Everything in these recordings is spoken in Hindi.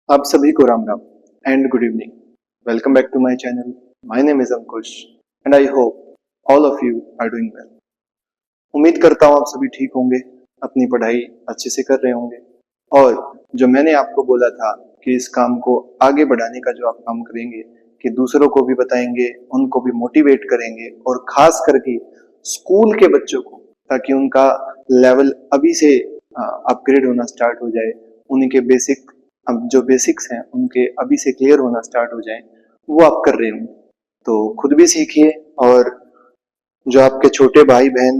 आप सभी को Ram Ram and good evening. Welcome back to my channel. My name is Ankush and I hope all of you are doing well. उम्मीद करता हूँ आप सभी ठीक होंगे, अपनी पढ़ाई अच्छे से कर रहे होंगे और जो मैंने आपको बोला था कि इस काम को आगे बढ़ाने का जो आप काम करेंगे कि दूसरों को भी बताएंगे, उनको भी मोटिवेट करेंगे और खास करके स्कूल के बच्चों को, ताकि उनका लेवल अभी से अपग्रेड होना स्टार्ट हो जाए, उन्हीं के बेसिक अब जो बेसिक्स हैं उनके अभी से क्लियर होना स्टार्ट हो जाए, वो आप कर रहे होंगे। तो खुद भी सीखिए और जो आपके छोटे भाई बहन,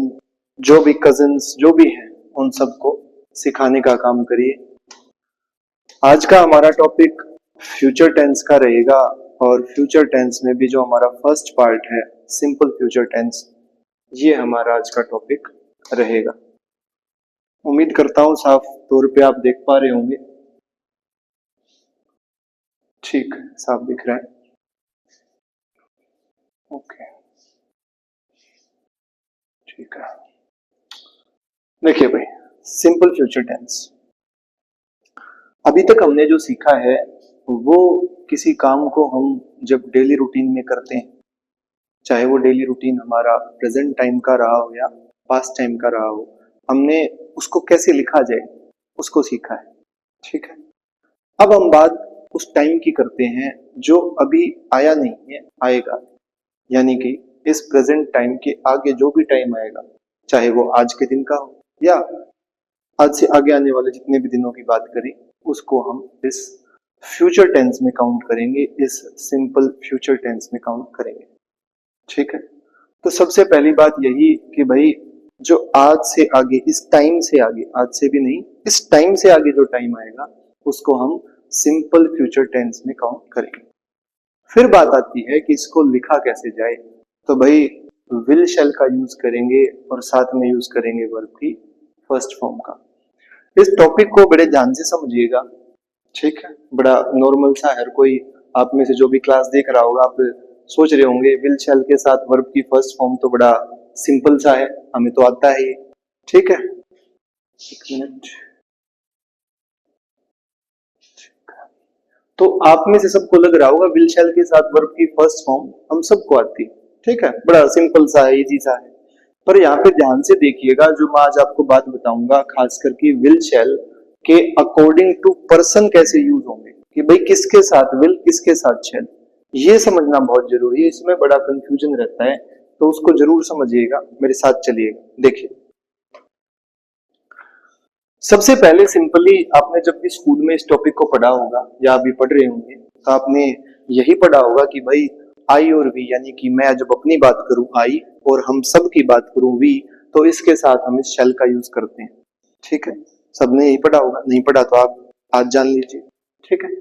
जो भी कजिन्स जो भी हैं, उन सबको सिखाने का काम करिए। आज का हमारा टॉपिक फ्यूचर टेंस का रहेगा और फ्यूचर टेंस में भी जो हमारा फर्स्ट पार्ट है सिंपल फ्यूचर टेंस, ये हमारा आज का टॉपिक रहेगा। उम्मीद करता हूं साफ तौर पे आप देख पा रहे होंगे। ठीक, साफ दिख रहा है। ओके, ठीक है। देखिए भाई, सिंपल फ्यूचर टेंस अभी तक हमने जो सीखा है वो किसी काम को हम जब डेली रूटीन में करते हैं, चाहे वो डेली रूटीन हमारा प्रेजेंट टाइम का रहा हो या पास्ट टाइम का रहा हो, हमने उसको कैसे लिखा जाए उसको सीखा है। ठीक है। अब हम बात उस टाइम की करते हैं जो अभी आया नहीं है, आएगा। यानी कि इस प्रेजेंट टाइम के आगे जो भी टाइम आएगा, चाहे वो आज के दिन का हो या आज से आगे आने वाले जितने भी दिनों की बात करें, उसको हम इस फ्यूचर टेंस में काउंट करेंगे, इस सिंपल फ्यूचर टेंस में काउंट करेंगे। ठीक है। तो सबसे पहली बात यही कि भाई जो आज से आगे, इस टाइम से आगे, आज से भी नहीं, इस टाइम से आगे जो टाइम आएगा उसको हम सिंपल फ्यूचर टेंस में काउंट करेंगे। फिर बात आती है कि इसको लिखा कैसे जाए। तो भाई विल शैल का यूज करेंगे और साथ में यूज करेंगे वर्ब की फर्स्ट फॉर्म का। इस टॉपिक को बड़े ध्यान से समझिएगा। ठीक है। बड़ा नॉर्मल सा, हर कोई आप में से जो भी क्लास देख रहा होगा, आप सोच रहे होंगे विल शैल के साथ वर्ब की फर्स्ट फॉर्म तो बड़ा सिंपल सा है, हमें तो आता है ये। ठीक है, एक मिनट। तो आप में से सबको लग रहा होगा विल शैल के साथ वर्ब की फर्स्ट फॉर्म हम सबको आती है। ठीक है, बड़ा सिंपल सा है, इजी सा है। पर यहाँ पे ध्यान से देखिएगा, जो मैं आज आपको बात बताऊंगा खास करके विल शैल के अकॉर्डिंग टू पर्सन कैसे यूज होंगे, कि भाई किसके साथ विल, किसके साथ शैल, ये समझना बहुत जरूरी है। इसमें बड़ा कंफ्यूजन रहता है, तो उसको जरूर समझिएगा, मेरे साथ चलिएगा। देखिए, सबसे पहले सिंपली आपने जब भी स्कूल में इस टॉपिक को पढ़ा होगा या अभी पढ़ रहे होंगे, तो आपने यही पढ़ा होगा कि भाई आई और वी, यानी कि मैं जब अपनी बात करूं आई और हम सब की बात करूं वी, तो इसके साथ हम इस शेल का यूज करते हैं। ठीक है, सबने यही पढ़ा होगा, नहीं पढ़ा तो आप आज जान लीजिए। ठीक है।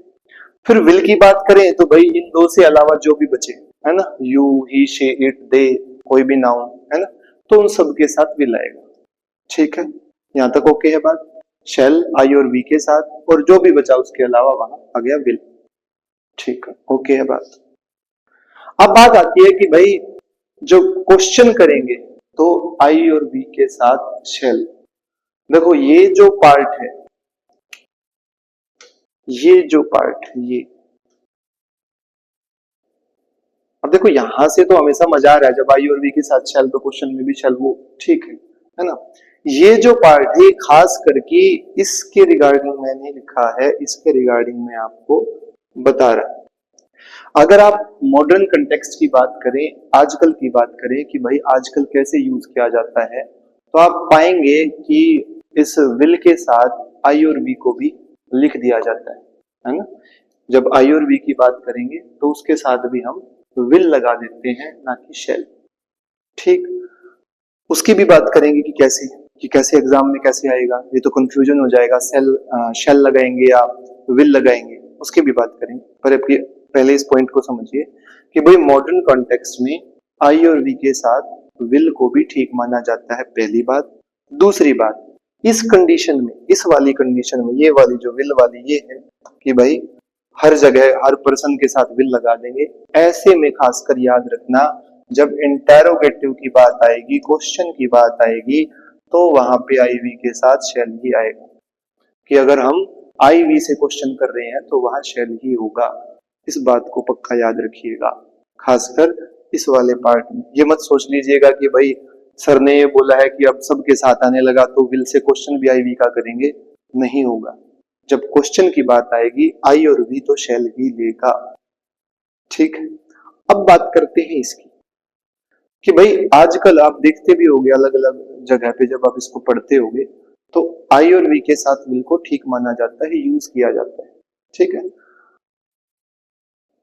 फिर विल की बात करें तो भाई इन दो से अलावा जो भी बचे, है ना, यू, ही, शी, इट, दे, कोई भी नाउन, है ना, तो उन सब के साथ विल आएगा। ठीक है, यहां तक ओके है बात। शेल आई और वी के साथ और जो भी बचा उसके अलावा वहां आ गया विल। ठीक है, ओके है बात। अब बात आती है कि भाई जो क्वेश्चन करेंगे तो आई और वी के साथ शेल। देखो ये जो पार्ट है, ये जो पार्ट है ये, अब देखो यहां से तो हमेशा मजा आ रहा है, जब आई और वी के साथ शेल तो क्वेश्चन में भी शेल, वो ठीक है ना। ये जो पार्ट है खास करके इसके रिगार्डिंग मैंने लिखा है, इसके रिगार्डिंग मैं आपको बता रहा हूं। अगर आप मॉडर्न कंटेक्स्ट की बात करें, आजकल की बात करें कि भाई आजकल कैसे यूज किया जाता है, तो आप पाएंगे कि इस विल के साथ आई और वी को भी लिख दिया जाता है ना। जब आई और वी की बात करेंगे तो उसके साथ भी हम विल लगा देते हैं, ना कि शेल। ठीक, उसकी भी बात करेंगे कि कैसे एग्जाम में कैसे आएगा, ये तो कंफ्यूजन हो जाएगा, शेल लगाएंगे या विल लगाएंगे, उसकी भी बात करेंगे। पर अभी पहले इस पॉइंट को समझिए कि भाई मॉडर्न कॉन्टेक्स्ट में आई और वी के साथ विल को भी ठीक माना जाता है, पहली बात। दूसरी बात, इस कंडीशन में, इस वाली कंडीशन में, ये वाली जो विल वाली ये है कि भाई हर जगह हर पर्सन के साथ विल लगा देंगे। ऐसे में खासकर याद रखना, जब इंटेरोगेटिव की बात आएगी, क्वेश्चन की बात आएगी, तो वहां पे आई वी के साथ शेल ही आएगा। कि अगर हम आई वी से क्वेश्चन कर रहे हैं तो वहां शैल ही होगा। इस बात को पक्का याद रखिएगा, खासकर इस वाले पार्ट में। ये मत सोच लीजिएगा कि भाई सर ने ये बोला है कि अब सबके साथ आने लगा तो विल से क्वेश्चन भी आई वी का करेंगे, नहीं होगा। जब क्वेश्चन की बात आएगी आई और वी तो शैल ही लेगा। ठीक है, अब बात करते हैं इसकी कि भाई आजकल आप देखते भी होगे अलग अलग जगह पे, जब आप इसको पढ़ते होगे तो आई और वी के साथ विल को ठीक माना जाता है, यूज किया जाता है। ठीक है,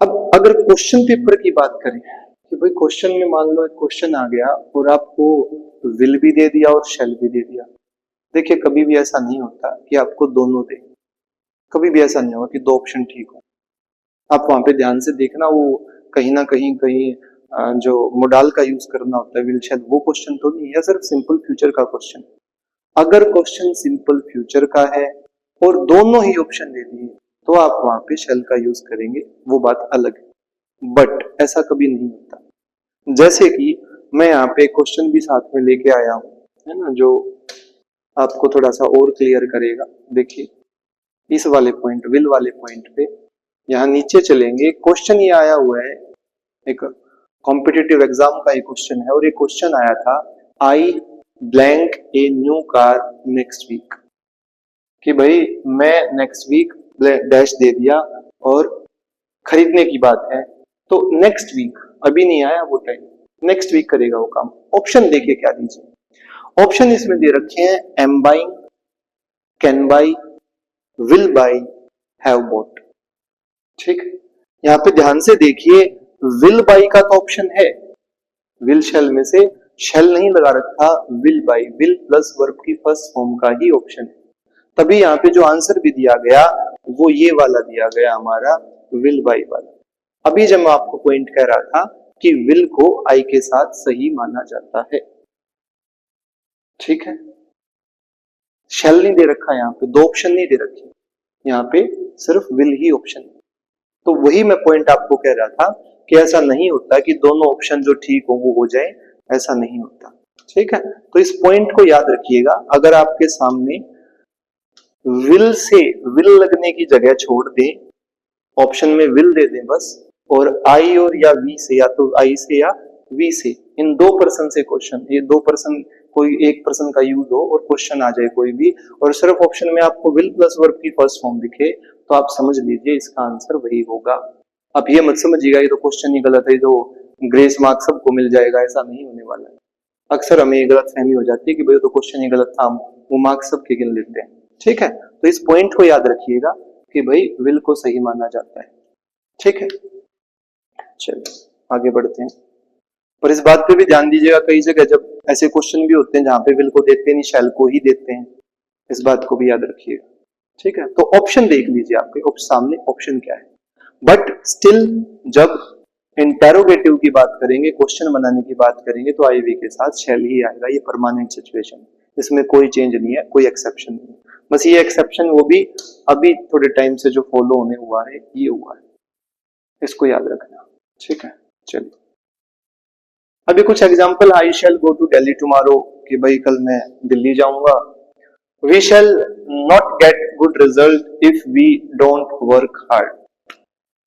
अब अगर क्वेश्चन पेपर की बात करें कि भाई क्वेश्चन में मान लो एक क्वेश्चन आ गया और आपको विल भी दे दिया और शेल भी दे दिया। देखिए कभी भी ऐसा नहीं होता कि आपको दोनों दे, कभी भी ऐसा नहीं होगा कि दो ऑप्शन ठीक हो। आप वहां पे ध्यान से देखना, वो कहीं ना कहीं कहीं जो मोडाल का यूज करना होता है विल शेल, वो क्वेश्चन तो नहीं है, सिर्फ सिंपल फ्यूचर का क्वेश्चन। अगर क्वेश्चन सिंपल फ्यूचर का है और दोनों ही ऑप्शन दे दिए तो आप वहां पे शेल का यूज करेंगे, वो बात अलग है। बट ऐसा कभी नहीं होता। जैसे कि मैं यहाँ पे क्वेश्चन भी साथ में लेके आया हूं, है ना, जो आपको थोड़ा सा और क्लियर करेगा। देखिए इस वाले पॉइंट, विल वाले पॉइंट पे यहाँ नीचे चलेंगे। क्वेश्चन ये आया हुआ है, एक कॉम्पिटिटिव एग्जाम का एक क्वेश्चन है और ये क्वेश्चन आया था I blank a new car next week, कि भाई मैं नेक्स्ट वीक डैश दे दिया और खरीदने की बात है तो नेक्स्ट वीक, अभी नहीं आया वो टाइम, नेक्स्ट वीक करेगा वो काम। ऑप्शन देखिए क्या दीजिए। ऑप्शन इसमें दे रखे हैं am buying, can buy, will by, have bought. ठीक, यहाँ पे ध्यान से देखिए, विल बाई का तो ऑप्शन है, विल शेल में से शेल नहीं लगा रखा, will by, will plus verb की फर्स्ट फॉर्म का ही ऑप्शन है। तभी यहाँ पे जो आंसर भी दिया गया वो ये वाला दिया गया हमारा, विल बाई वाला। अभी जब मैं आपको पॉइंट कह रहा था कि विल को आई के साथ सही माना जाता है। ठीक है, शेल नहीं दे रखा यहाँ पे, दो ऑप्शन नहीं दे रखे, यहाँ पे सिर्फ विल ही ऑप्शन है। तो वही मैं पॉइंट आपको कह रहा था कि ऐसा नहीं होता कि दोनों ऑप्शन जो ठीक हो वो हो जाए, ऐसा नहीं होता। ठीक है, तो इस पॉइंट को याद रखिएगा। अगर आपके सामने विल से विल लगने की जगह छोड़ दे, ऑप्शन में विल दे दें बस, और आई और या वी से, या तो आई से या वी से, इन दो पर्सन से क्वेश्चन, ये दो पर्सन कोई एक पर्सन का यूज हो और क्वेश्चन आ जाए कोई भी, और सिर्फ ऑप्शन में आपको विल प्लस वर्ब की फर्स्ट फॉर्म दिखे, तो आप समझ लीजिए इसका आंसर वही होगा। अब ये मत समझिएगा ये तो क्वेश्चन ही गलत है, तो ग्रेस मार्क सबको मिल जाएगा, ऐसा नहीं होने वाला है। अक्सर हमें ये गलत फहमी हो जाती है कि भाई तो क्वेश्चन ही गलत था, वो मार्क्स सबके गिन लेते हैं। ठीक है, तो इस पॉइंट को याद रखिएगा कि भाई विल को सही माना जाता है। ठीक है, चलिए आगे बढ़ते हैं। पर इस बात पे भी ध्यान दीजिएगा, कई जगह जब ऐसे क्वेश्चन भी होते हैं जहां पे विल को देते नहीं, शैल को ही देते हैं, इस बात को भी याद रखिएगा। ठीक है, तो ऑप्शन देख लीजिए आपके सामने ऑप्शन क्या है। बट स्टिल जब इंटेरोगेटिव की बात करेंगे, क्वेश्चन बनाने की बात करेंगे, तो आई वी के साथ शैल ही आएगा। ये परमानेंट सिचुएशन, इसमें कोई चेंज नहीं है, कोई एक्सेप्शन नहीं है। बस ये एक्सेप्शन वो भी अभी थोड़े टाइम से जो फॉलो होने हुआ है, ये हुआ है, इसको याद रखना। ठीक है, चलिए अभी कुछ example. I shall go to Delhi tomorrow, कि भाई कल मैं दिल्ली जाऊंगा। We shall not get good result if we don't work hard,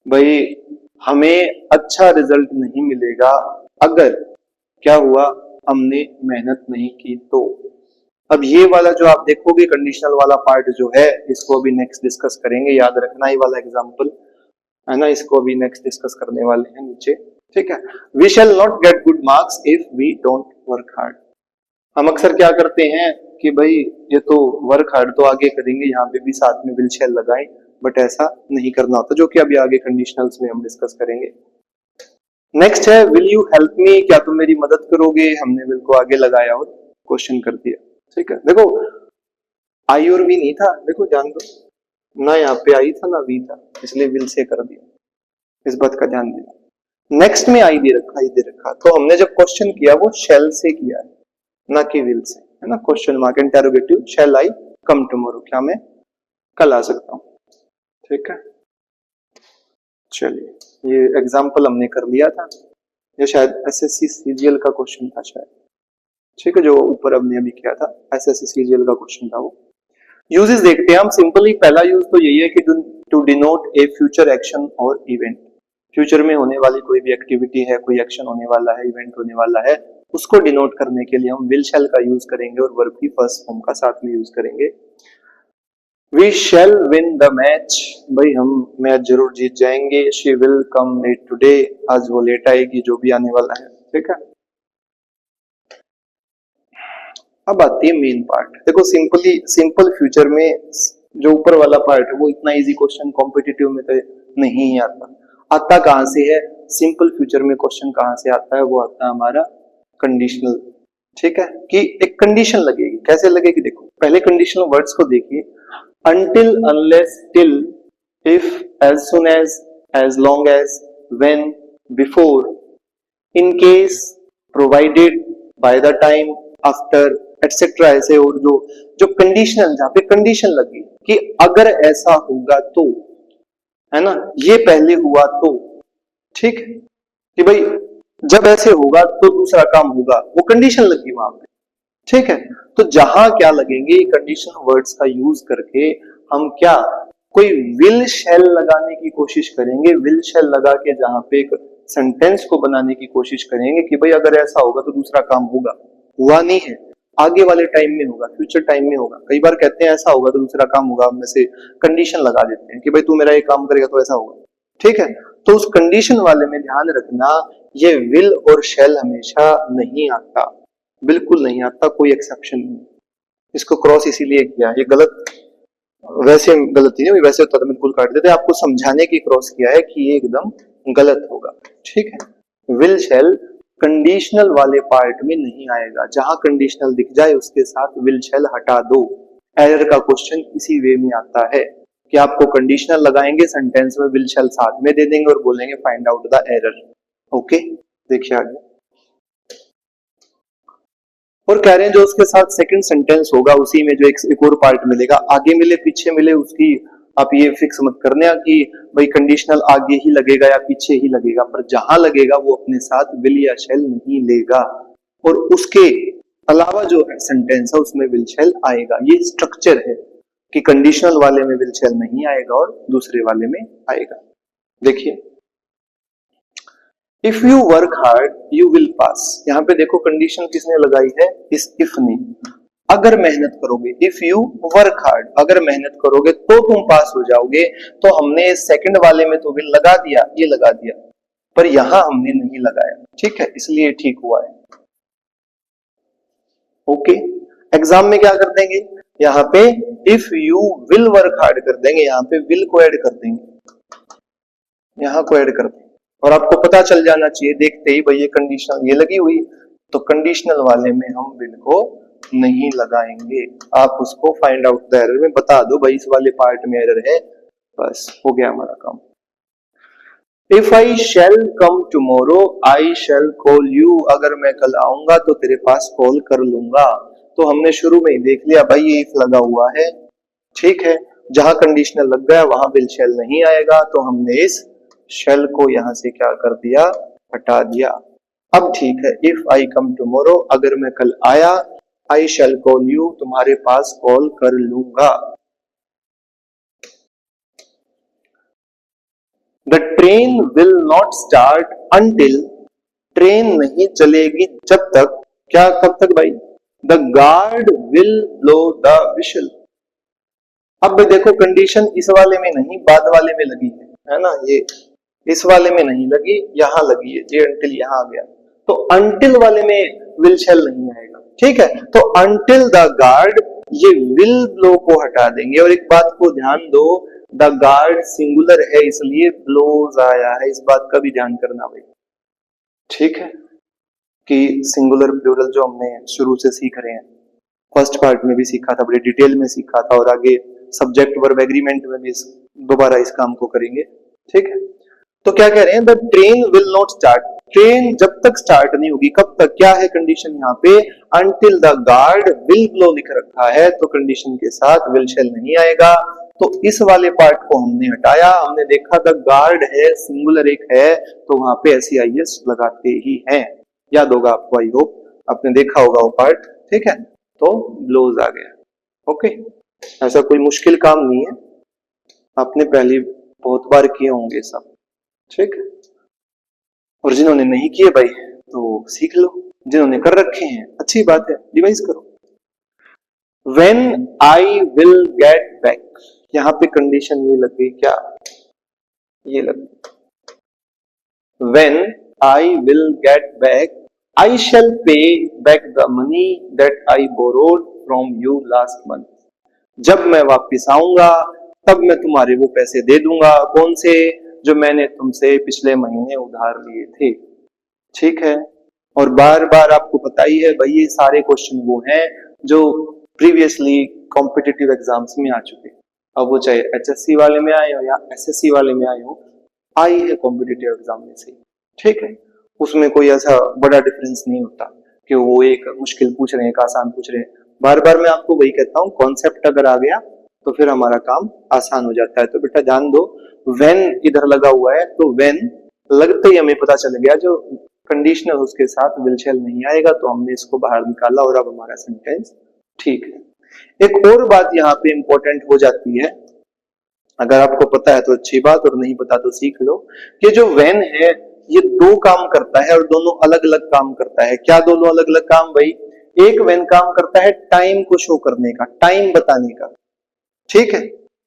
भाई हमें अच्छा रिजल्ट नहीं मिलेगा अगर क्या हुआ, हमने मेहनत नहीं की तो। अब ये वाला जो आप देखोगे कंडीशनल वाला पार्ट जो है, इसको अभी नेक्स्ट डिस्कस करेंगे, याद रखना ये वाला एग्जांपल है ना, इसको अभी नेक्स्ट डिस्कस करने वाले हैं नीचे। ठीक है, we shall not get good marks if we don't work hard. हम अक्सर क्या करते हैं कि भाई ये तो वर्क हार्ड तो आगे करेंगे, यहाँ पे भी साथ में विल शैल लगाएं, बट ऐसा नहीं करना होता, जो कि अभी आगे कंडीशनल्स में हम डिस्कस करेंगे। नेक्स्ट है विल यू हेल्प मी, क्या तुम मेरी मदद करोगे। हमने विल को आगे लगाया और क्वेश्चन कर दिया। ठीक है, देखो आई और वी नहीं था, देखो ध्यान दो ना, यहाँ पे आई था ना वी था, इसलिए विल से कर दिया, इस बात का ध्यान देना। नेक्स्ट में आई दे रखा, ये दे रखा, तो हमने जब क्वेश्चन किया वो शेल से किया है, ना कि विल से, है ना। Question mark interrogative, shall I come tomorrow, क्या मैं कल आ सकता हूँ। ठीक है, चलिए ये एग्जाम्पल हमने कर लिया था, ये शायद एसएससी सीजीएल का क्वेश्चन था शायद। ठीक है, जो ऊपर हमने अभी किया था एसएससी सीजीएल का क्वेश्चन था वो। यूजेस देखते हैं हम। सिंपली पहला यूज तो यही है कि to denote a future action और इवेंट। फ्यूचर में होने वाली कोई भी एक्टिविटी है, कोई एक्शन होने वाला है, इवेंट होने वाला है, उसको डिनोट करने के लिए हम विल शैल का यूज करेंगे और वर्ब की फर्स्ट फॉर्म का साथ में यूज करेंगे। We shall win the match, भाई हम मैच जरूर जीत जाएंगे। She will come late today, आज वो लेट आएगी, जो भी आने वाला है, ठीक है। अब आती है मेन पार्ट। देखो सिंपल फ्यूचर में जो ऊपर वाला पार्ट है वो इतना इजी क्वेश्चन कॉम्पिटिटिव में तो नहीं आता। आता कहां से है? सिंपल फ्यूचर में क्वेश्चन कहां से आता है? वो आता है हमारा कंडीशनल, ठीक है, कि एक कंडीशन लगेगी। कैसे लगेगी? देखो पहले कंडीशनल वर्ड्स को देखिए। until, unless, till, if, as soon as long as, when, before, in case, provided, by the time, after, etc. ऐसे और जो कंडीशनल, जहां पे कंडीशन लगी कि अगर ऐसा होगा तो, है ना, ये पहले हुआ तो, ठीक, कि भाई जब ऐसे होगा तो दूसरा काम होगा, वो कंडीशन लगी वहां पे, ठीक है। तो जहां क्या लगेंगे, कंडीशनल वर्ड्स का यूज करके हम क्या कोई विल शैल लगाने की कोशिश करेंगे। विल शैल लगा के जहां पे एक सेंटेंस को बनाने की कोशिश करेंगे कि भाई अगर ऐसा होगा तो दूसरा काम होगा। हुआ नहीं है, आगे वाले टाइम में होगा, फ्यूचर टाइम में होगा। कई बार कहते हैं ऐसा होगा तो दूसरा काम होगा, में से कंडीशन लगा देते हैं कि भाई तू मेरा ये काम करेगा तो ऐसा होगा, ठीक है। तो उस कंडीशन वाले में ध्यान रखना, ये विल और शैल हमेशा नहीं आता, बिल्कुल नहीं आता, कोई एक्सेप्शन नहीं। इसको क्रॉस इसीलिए किया, ये गलत, वैसे गलती नहीं हुई, वैसे होता तो बिल्कुल काट देते, आपको समझाने की क्रॉस किया है कि ये एकदम गलत होगा, ठीक है। विल शैल कंडीशनल वाले पार्ट में नहीं आएगा। जहां कंडीशनल दिख जाए उसके साथ विल शैल हटा दो। एरर का क्वेश्चन इसी वे में आता है कि आपको कंडीशनल लगाएंगे, सेंटेंस में विल शैल साथ में दे देंगे और बोलेंगे find out the error. Okay, देखिए आगे और कह रहे हैं जो उसके साथ सेकंड सेंटेंस होगा उसी में जो एक और पार्ट मिलेगा, आगे मिले पीछे मिले, उसकी आप ये फिक्स मत करने कि भाई कंडीशनल आगे ही लगेगा या पीछे ही लगेगा, पर जहां लगेगा वो अपने साथ विल या शैल नहीं लेगा। और उसके अलावा जो सेंटेंस है उसमें विल शैल आएगा। ये स्ट्रक्चर है कि कंडीशनल वाले में विल शैल नहीं आएगा और दूसरे वाले में आएगा। देखिए, if you work hard you will pass. यहाँ पे देखो कंडीशन किसने लगाई है? इस इफ ने। अगर मेहनत करोगे, इफ यू वर्क हार्ड, अगर मेहनत करोगे तो तुम पास हो जाओगे। तो हमने सेकंड वाले में तो विल लगा दिया, ये लगा दिया, पर यहां हमने नहीं लगाया, ठीक है, इसलिए ठीक हुआ है। ओके, एग्जाम में क्या कर देंगे? यहाँ पे if you will work hard कर देंगे, यहाँ पे विल को ऐड कर देंगे, यहाँ को ऐड कर देंगे, और आपको पता चल जाना चाहिए देखते ही भाई ये कंडीशनल ये लगी हुई, तो कंडीशनल वाले में हम विल को नहीं लगाएंगे। आप उसको फाइंड आउट द एरर में बता दो भाई इस वाले पार्ट में एरर है, बस हो गया हमारा काम। If I shall come tomorrow I shall call you, अगर मैं कल आऊंगा तो तेरे पास कॉल कर लूंगा। तो हमने शुरू में ही देख लिया भाई ये इफ लगा हुआ है, ठीक है, जहां कंडीशनल लग गया वहां विल शैल नहीं आएगा, तो हमने इस शैल को यहां से क्या कर दिया? हटा दिया। अब ठीक है, इफ आई कम टुमारो, अगर मैं कल आया, आई शैल कॉल यू, तुम्हारे पास कॉल कर लूंगा। The train will not start until, train नहीं चलेगी जब तक, क्या कब तक भाई? The guard will blow the whistle. अब देखो कंडीशन इस वाले में नहीं बाद वाले में लगी है ना, ये इस वाले में नहीं लगी, यहां लगी है, ये अंटिल यहां आ गया, तो अंटिल वाले में विल शैल नहीं आएगा, ठीक है। तो अंटिल द गार्ड, ये विल ब्लो को हटा देंगे। और एक बात को ध्यान दो, द गार्ड सिंगुलर है इसलिए ब्लोज आया है, इस बात का भी ध्यान करना भाई, ठीक है, कि सिंगुलर प्लूरल जो हमने शुरू से सीख रहे हैं, फर्स्ट पार्ट में भी सीखा था, बड़े डिटेल में सीखा था, और आगे सब्जेक्ट वर्ब एग्रीमेंट में भी दोबारा इस काम को करेंगे, ठीक है। तो क्या कह रहे हैं? The train will not start, train जब तक स्टार्ट नहीं होगी, कब तक? क्या है कंडीशन यहाँ पे? Until the guard will blow लिख रखा है, तो कंडीशन के साथ विल शैल नहीं आएगा। तो इस वाले पार्ट को हमने हटाया, हमने देखा द गार्ड है सिंगुलर एक है, तो वहां पे SEIS लगाते ही हैं, याद होगा आपको, आई होप आपने देखा होगा वो पार्ट, ठीक है। तो ब्लोज आ गया, ओके। ऐसा कोई मुश्किल काम नहीं है, आपने पहले बहुत बार किए होंगे सब, ठीक। और जिन्होंने नहीं किए भाई तो सीख लो, जिन्होंने कर रखे हैं अच्छी बात है, रिवाइज करो। When I will get back, यहां पे कंडीशन ये लग गई क्या, ये लग गई When I will get back, I shall pay back the money that I borrowed from you last month. जब मैं वापस आऊंगा तब मैं तुम्हारे वो पैसे दे दूंगा, कौन से, जो मैंने तुमसे पिछले महीने उधार लिए थे, ठीक है। और बार बार आपको पता ही है भाई, ये सारे क्वेश्चन वो हैं जो प्रीवियसली कॉम्पिटिटिव एग्जाम्स में आ चुके, अब वो चाहे HSC वाले में आए हो या SSC वाले में आए हो, आई है कॉम्पिटिटिव एग्जाम में से, ठीक है। उसमें कोई ऐसा बड़ा डिफरेंस नहीं होता कि वो एक मुश्किल पूछ रहे हैं एक आसान पूछ रहे हैं। बार बार मैं आपको वही कहता हूँ, कॉन्सेप्ट अगर आ गया तो फिर हमारा काम आसान हो जाता है। तो बेटा ध्यान दो, व्हेन इधर लगा हुआ है तो व्हेन लगते ही हमें पता चल गया जो कंडीशनल उसके साथ विल शैल नहीं आएगा, तो हमने इसको बाहर निकाला और अब हमारा सेंटेंस ठीक है। एक और बात यहाँ पे इंपॉर्टेंट हो जाती है, अगर आपको पता है तो अच्छी बात, और नहीं पता तो सीख लो, कि जो व्हेन है ये दो काम करता है और दोनों अलग अलग काम करता है। क्या दोनों अलग अलग काम भाई, एक व्हेन काम करता है टाइम को शो करने का, टाइम बताने का, ठीक है,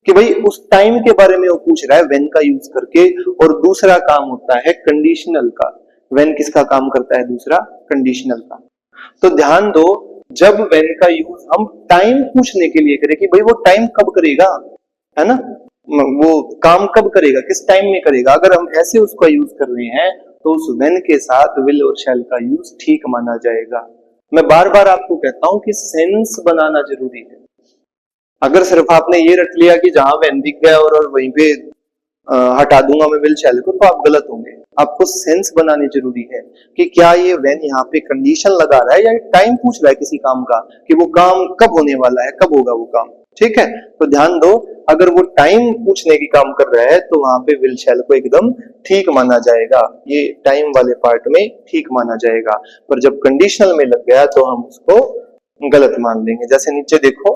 कि भाई उस टाइम के बारे में वो पूछ रहा है व्हेन का यूज करके, और दूसरा काम होता है कंडीशनल का। व्हेन किसका काम करता है, दूसरा कंडीशनल का। तो ध्यान दो, जब व्हेन का यूज हम टाइम पूछने के लिए करें कि भाई वो टाइम कब करेगा, है ना, वो काम कब करेगा, किस टाइम में करेगा, अगर हम ऐसे उसका यूज कर रहे हैं तो उस व्हेन के साथ विल और शैल का यूज ठीक माना जाएगा। मैं बार बार आपको कहता हूं कि सेंस बनाना जरूरी है। अगर सिर्फ आपने ये रट लिया कि जहां व्हेन दिख गया और वहीं पे हटा दूंगा मैं विल शैल को, तो आप गलत होंगे। आपको सेंस बनानी जरूरी है कि क्या ये व्हेन यहाँ पे कंडीशन लगा रहा है या टाइम पूछ रहा है किसी काम का, कि वो काम कब होने वाला है, कब होगा वो काम, ठीक है। तो ध्यान दो, अगर वो टाइम पूछने की काम कर रहा है तो वहां पे विल शैल को एकदम ठीक माना जाएगा, ये टाइम वाले पार्ट में ठीक माना जाएगा। पर जब कंडीशनल में लग गया तो हम उसको गलत मान लेंगे। जैसे नीचे देखो,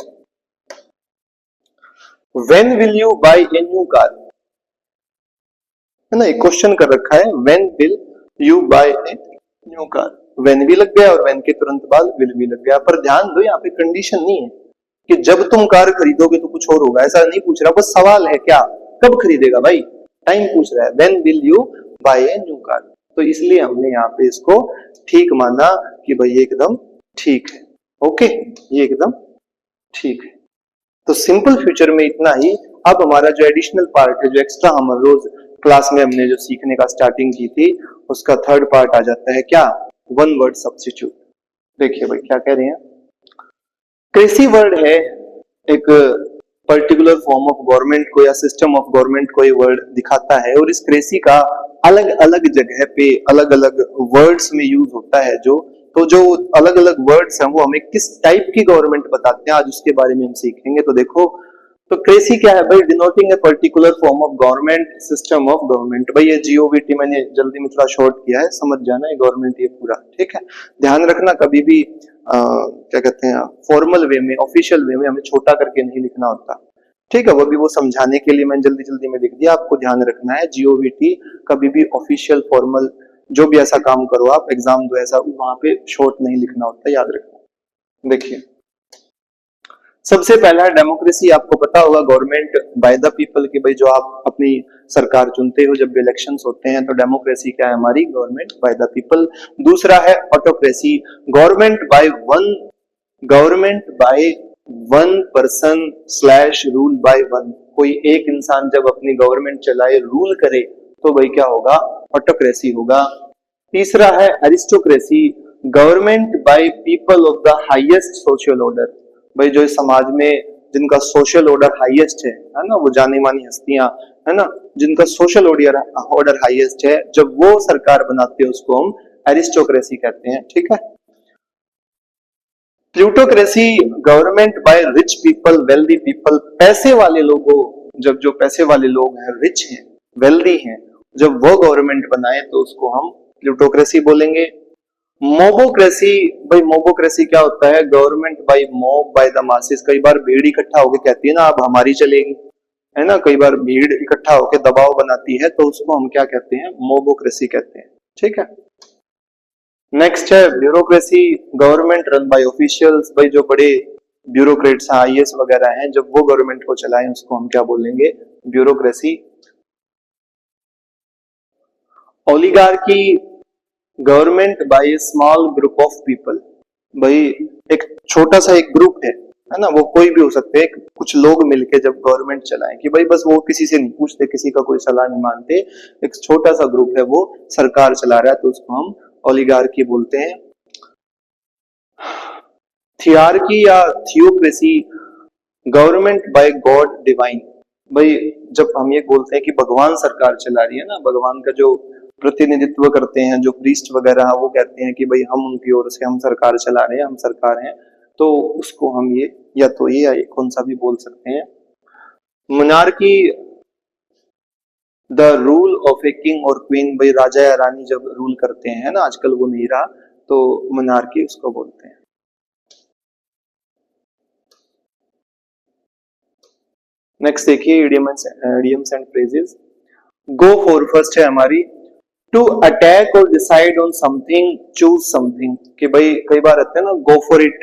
when will you buy a new car, है ना, एक क्वेश्चन कर रखा है, when will you buy a new car, when भी लग गया और व्हेन के तुरंत बाद विल भी लग गया। पर ध्यान दो, यहाँ पे कंडीशन नहीं है कि जब तुम कार खरीदोगे तो कुछ और होगा, ऐसा नहीं पूछ रहा, बस सवाल है क्या, कब खरीदेगा भाई, टाइम पूछ रहा है, when will you buy a new car. तो इसलिए हमने यहाँ पे इसको ठीक माना कि भाई ये एकदम ठीक है, ओके, ये एकदम ठीक है। तो सिंपल फ्यूचर में इतना ही। अब हमारा जो एडिशनल पार्ट है, जो एक्स्ट्रा हम रोज क्लास में हमने जो सीखने का स्टार्टिंग की थी, उसका थर्ड पार्ट आ जाता है क्या, वन वर्ड सब्स्टिट्यूट। देखिए भाई क्या कह रहे हैं, क्रेसी वर्ड है, एक पर्टिकुलर फॉर्म ऑफ गवर्नमेंट को या सिस्टम ऑफ गवर्नमेंट को ये वर्ड दिखाता है, और इस क्रेसी का अलग अलग जगह पे अलग अलग वर्ड्स में यूज होता है। तो जो अलग अलग वर्ड्स हैं वो हमें किस टाइप की गवर्नमेंट बताते हैं, आज उसके बारे में हम सीखेंगे। तो देखो, तो क्रेसी क्या है भाई, denoting a particular form of government, system of government. भाई ये GOVT मैंने जल्दी में थोड़ा शॉर्ट किया है, समझ जाना है गवर्नमेंट ये पूरा, ठीक है। ध्यान रखना, कभी भी क्या कहते हैं, फॉर्मल वे में, ऑफिशियल वे में हमें छोटा करके नहीं लिखना होता, ठीक है। वो भी वो समझाने के लिए मैंने जल्दी जल्दी में लिख दिया, आपको ध्यान रखना है GOVT कभी भी ऑफिशियल फॉर्मल जो भी ऐसा काम करो आप, एग्जाम दो, ऐसा वहां पे शॉर्ट नहीं लिखना होता, याद रखना। देखिए, सबसे पहला डेमोक्रेसी, आपको पता होगा गवर्नमेंट बाय द पीपल, की भाई जो आप अपनी सरकार चुनते हो, जब भी इलेक्शंस होते हैं तो डेमोक्रेसी क्या है हमारी, गवर्नमेंट बाय द पीपल। दूसरा है autocracy, government by one person slash rule by one. कोई एक इंसान जब अपनी गवर्नमेंट चलाए, रूल करे, तो भाई क्या होगा, ऑटोक्रेसी होगा। तीसरा है aristocracy, government by people of the highest social order. भाई जो इस समाज में जिनका सोशल ऑर्डर हाईएस्ट है ना, वो जानी मानी हस्तियां, है ना, जिनका सोशल ऑर्डर हाईएस्ट है, जब वो सरकार बनाते हैं उसको हम एरिस्टोक्रेसी कहते हैं, ठीक है। Plutocracy, government by rich people, wealthy people, पैसे वाले लोगों, जब जो पैसे वाले लोग हैं, रिच हैं, वेल्दी हैं, जब वो गवर्नमेंट बनाए तो उसको हम प्लूटोक्रेसी बोलेंगे। मोबोक्रेसी, भाई मोबोक्रेसी क्या होता है? Government by mob by the masses. कई बार भीड़ इकट्ठा होकर कहती है ना अब हमारी चलेगी, है ना, कई बार भीड़ इकट्ठा होकर दबाव बनाती है, तो उसको हम क्या कहते हैं? मोबोक्रेसी कहते हैं। ठीक है। नेक्स्ट है bureaucracy, government run by officials. भाई जो बड़े ब्यूरोक्रेट्स हैं, आईएएस वगैरह हैं, जब वो गवर्नमेंट को चलाएं उसको हम क्या बोलेंगे? Bureaucracy. Oligarchy, government by small group of people. भाई एक छोटा सा एक ग्रुप है ना, वो कोई भी हो सकते हैं, कुछ लोग मिलके जब गवर्नमेंट चलाएं कि भाई बस वो किसी से नहीं पूछते, किसी का कोई सलाह नहीं मानते, एक छोटा सा ग्रुप है वो सरकार चला रहा है, तो उसको हम ओलिगार्की बोलते हैं। थियार्की या theocracy, government by God divine. भाई जब हम ये बोलते हैं कि भगवान सरकार चला रही है ना, भगवान का जो प्रतिनिधित्व करते हैं जो प्रीस्ट वगैरह, वो कहते हैं कि भाई हम उनकी ओर से हम सरकार चला रहे हैं, हम सरकार हैं, तो उसको हम ये या तो ये या कौन सा भी बोल सकते हैं। Monarchy, the rule of a king और क्वीन। भाई राजा या रानी जब रूल करते हैं ना, आजकल वो नहीं रहा, तो मोनार्की उसको बोलते हैं। नेक्स्ट देखिए idioms and phrases. Go for, first है हमारी टू अटैक और decide on something, choose something. कि भाई कई बार रहते हैं ना गो फॉर इट,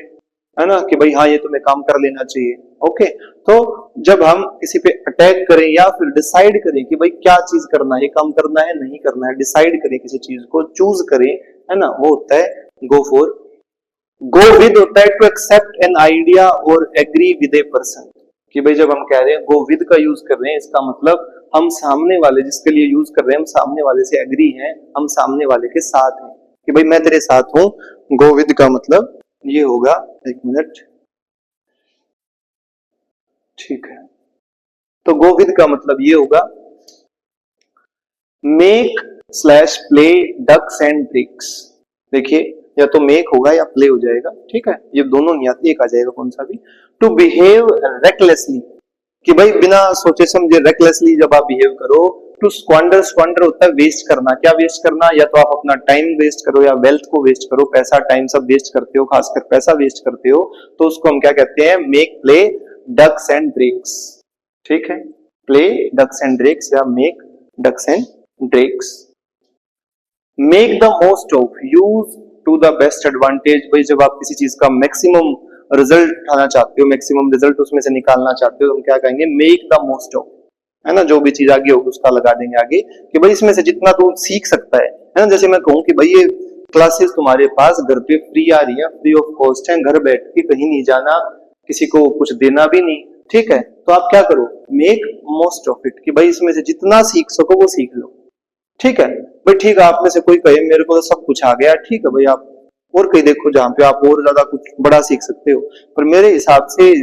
है ना, कि भाई हाँ ये तुम्हें काम कर लेना चाहिए। ओके, तो जब हम किसी पे अटैक करें या फिर डिसाइड करें कि भाई क्या चीज करना है, काम करना है नहीं करना है, डिसाइड करें किसी चीज को, चूज करें, है ना, वो होता है गो फॉर। गो विद होता है टू एक्सेप्ट एन आइडिया और एग्री विद ए पर्सन। कि भाई जब हम कह रहे हैं गो विद का यूज कर रहे हैं, इसका मतलब हम सामने वाले जिसके लिए यूज कर रहे हैं, हम सामने वाले से एग्री हैं, हम सामने वाले के साथ हैं, कि भाई मैं तेरे साथ हूं। गो विद का मतलब ये होगा, एक मिनट, ठीक है, तो गो विद का मतलब ये होगा make slash play ducks and bricks. देखिए या तो मेक होगा या प्ले हो जाएगा, ठीक है, ये दोनों नहीं आते, एक आ जाएगा कौन सा भी। टू बिहेव रेकलेसली, कि भाई बिना सोचे समझे रेकलेसली जब आप बिहेव करो। टू स्क्वांडर, स्क्वांडर होता है वेस्ट करना। क्या वेस्ट करना? या तो आप अपना टाइम वेस्ट करो या वेल्थ को वेस्ट करो, पैसा टाइम सब वेस्ट करते हो, खासकर पैसा वेस्ट करते हो, तो उसको हम क्या कहते हैं? Make play ducks and drakes. ठीक है, प्ले डक्स एंड ड्रेक्स या make ducks and drakes. Make the most of, use to the best advantage. भाई जब आप किसी चीज का मैक्सिमम रिजल्ट उठाना चाहते हो, मैक्सिमम रिजल्ट उसमें से निकालना चाहते हो, तो हम क्या कहेंगे? मेक द मोस्ट ऑफ, है ना, जो भी चीज आगे होगी उसका लगा देंगे आगे, कि भाई इसमें से जितना तू सीख सकता है ना। जैसे मैं कहूँ कि भाई ये क्लासेस तुम्हारे पास घर पे फ्री आ रही है, फ्री ऑफ कॉस्ट है, घर बैठ के कहीं नहीं जाना, किसी को कुछ देना भी नहीं, ठीक है, तो आप क्या करो? मेक मोस्ट ऑफ इट, कि भाई इसमें से जितना सीख सको वो सीख लो। ठीक है भाई, ठीक है, आप में से कोई कहे मेरे को तो सब कुछ आ गया, ठीक है भाई, आप और कहीं देखो जहां पे आप और ज्यादा कुछ बड़ा सीख सकते हो, पर मेरे हिसाब से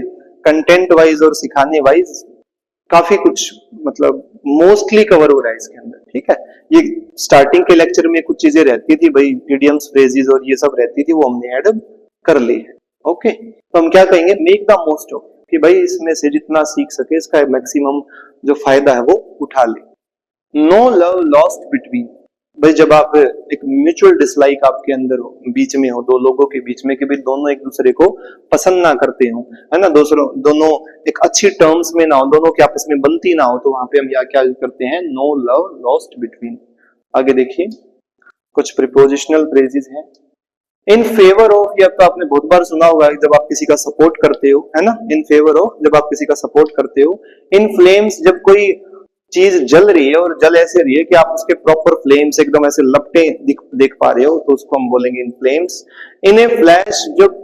कंटेंट वाइज और सिखाने वाइज काफी कुछ मतलब मोस्टली कवर हो रहा है इसके अंदर। ठीक है, ये स्टार्टिंग के लेक्चर में कुछ चीजें रहती थी भाई, इडियम्स फ्रेजेस और ये सब रहती थी, वो हमने ऐड कर ली है। ओके, तो हम क्या कहेंगे? मेक द मोस्ट ऑफ, कि भाई इसमें से जितना सीख सके इसका मैक्सिमम जो फायदा है वो उठा ले। नो लव लॉस्ट बिटवीन, भाई जब आप एक म्यूचुअल डिसलाइक आपके अंदर हो, बीच में हो, दो लोगों के बीच में, कि भाई दोनों एक दूसरे को पसंद ना करते हो, है ना, दोनों एक अच्छी टर्म्स में ना हो, दोनों के आपस में बनती ना हो, तो वहां पे हम क्या यूज करते हैं? No love lost between. आगे देखिए कुछ प्रीपोजिशनल फ्रेजेस हैं। इन फेवर ऑफ, ये तो आपने बहुत बार सुना होगा, जब आप किसी का सपोर्ट करते हो, है ना, इन फेवर ऑफ जब आप किसी का सपोर्ट करते हो। इन फ्लेम्स, जब कोई चीज जल रही है और जल ऐसे रही है कि आप उसके प्रॉपर फ्लेम्स एकदम ऐसे लपटे देख पा रहे हो, तो उसको हम बोलेंगे in flames. In a flash, जब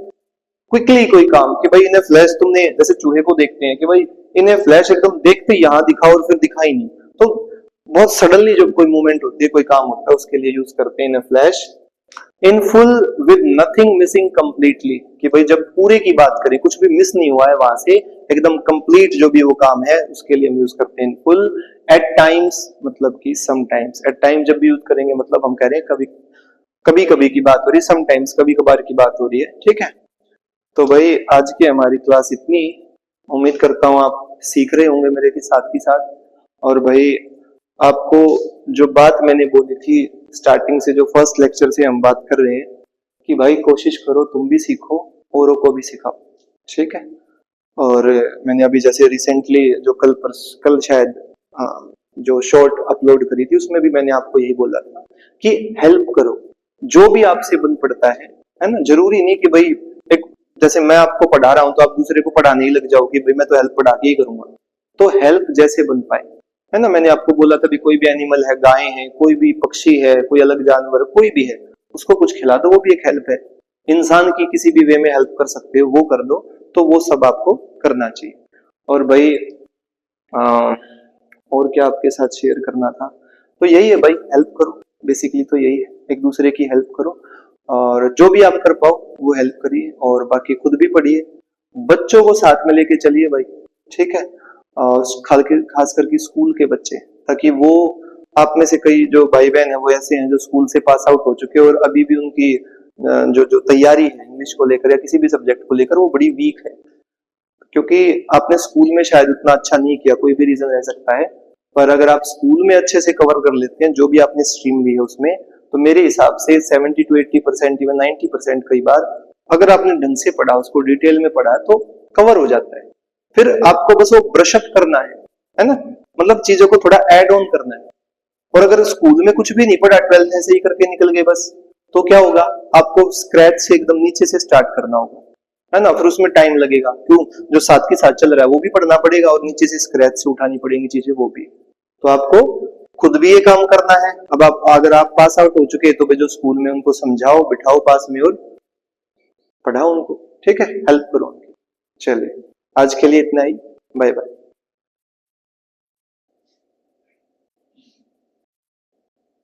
क्विकली कोई काम, कि भाई इन ए फ्लैश, तुमने जैसे चूहे को देखते हैं कि भाई इन ए फ्लैश एकदम देखते ही यहां दिखा और फिर दिखा ही नहीं, तो बहुत सडनली जब कोई मूवमेंट होती है, कोई काम होता है, उसके लिए यूज करते हैं in a flash. In full with nothing missing completely, कि भाई जब पूरे की बात करें, कुछ भी मिस नहीं हुआ है वहां से, एकदम कंप्लीट जो भी वो काम है, उसके लिए हम यूज करते हैं इन फुल। एट टाइम्स मतलब कि समटाइम्स, एट टाइम जब भी यूज करेंगे मतलब हम कह रहे हैं कभी कभी कभी की बात हो रही है, समटाइम्स कभी कभार की बात हो रही है। ठीक है, तो भाई आज की हमारी क्लास इतनी, उम्मीद करता हूँ आप सीख रहे होंगे मेरे के साथ। और भाई आपको जो बात मैंने बोली थी स्टार्टिंग से, जो फर्स्ट लेक्चर से हम बात कर रहे हैं, कि भाई कोशिश करो तुम भी सीखो, औरों को भी सिखाओ, ठीक है। और मैंने अभी जैसे रिसेंटली जो कल शायद, हाँ, जो शॉर्ट अपलोड करी थी उसमें भी मैंने आपको यही बोला था कि हेल्प करो, जो भी आपसे बन पड़ता है ना। जरूरी नहीं कि भाई एक, जैसे मैं आपको पढ़ा रहा हूं तो आप दूसरे को पढ़ाने ही लग जाओ कि भाई मैं तो हेल्प पढ़ा के ही करूंगा। तो हेल्प जैसे बन पाए, है ना। मैंने आपको बोला था भी कोई भी एनिमल है, गाय है, कोई भी पक्षी है, कोई अलग जानवर, कोई भी है, उसको कुछ खिला दो, वो भी एक हेल्प है। इंसान की किसी भी वे में हेल्प कर सकते हो वो कर दो, तो वो सब आपको करना चाहिए। और भाई आ, और क्या आपके साथ शेयर करना था, तो यही है भाई, हेल्प करो, बेसिकली तो यही है, एक दूसरे की हेल्प करो, और जो भी आप कर पाओ वो हेल्प करिए, और बाकी खुद भी पढ़िए, बच्चों को साथ में लेके चलिए भाई, ठीक है। और खास करके स्कूल के बच्चे, ताकि वो, आप में से कई जो भाई बहन है वो ऐसे हैं जो स्कूल से पास आउट हो चुके हैं और अभी भी उनकी जो जो तैयारी है इंग्लिश को लेकर या किसी भी सब्जेक्ट को लेकर वो बड़ी वीक है, क्योंकि आपने स्कूल में शायद उतना अच्छा नहीं किया, कोई भी रीजन रह सकता है। पर अगर आप स्कूल में अच्छे से कवर कर लेते हैं जो भी आपने स्ट्रीम ली है उसमें, तो मेरे हिसाब से 70 to 80%, इवन 90% कई बार अगर आपने ढंग से पढ़ा, उसको डिटेल में पढ़ा, तो कवर हो जाता है। फिर आपको बस वो ब्रश अप करना है ना, मतलब चीजों को थोड़ा ऐड ऑन करना है। और अगर स्कूल में कुछ भी नहीं पढ़ा, 12th ऐसे ही करके निकल गए बस, तो क्या होगा, आपको स्क्रैच से एकदम नीचे से स्टार्ट करना होगा, है ना। फिर उसमें टाइम लगेगा, क्यों, जो साथ के साथ चल रहा है वो भी पढ़ना पड़ेगा और नीचे से स्क्रैच से उठानी पड़ेंगी चीजें वो भी। तो आपको खुद भी ये काम करना है। अब आप, अगर आप पास आउट हो चुके हैं तो जो स्कूल में उनको समझाओ, बिठाओ पास में और पढ़ाओ उनको, ठीक है, हेल्प करो उनकी। चलिए आज के लिए इतना ही, बाय बाय।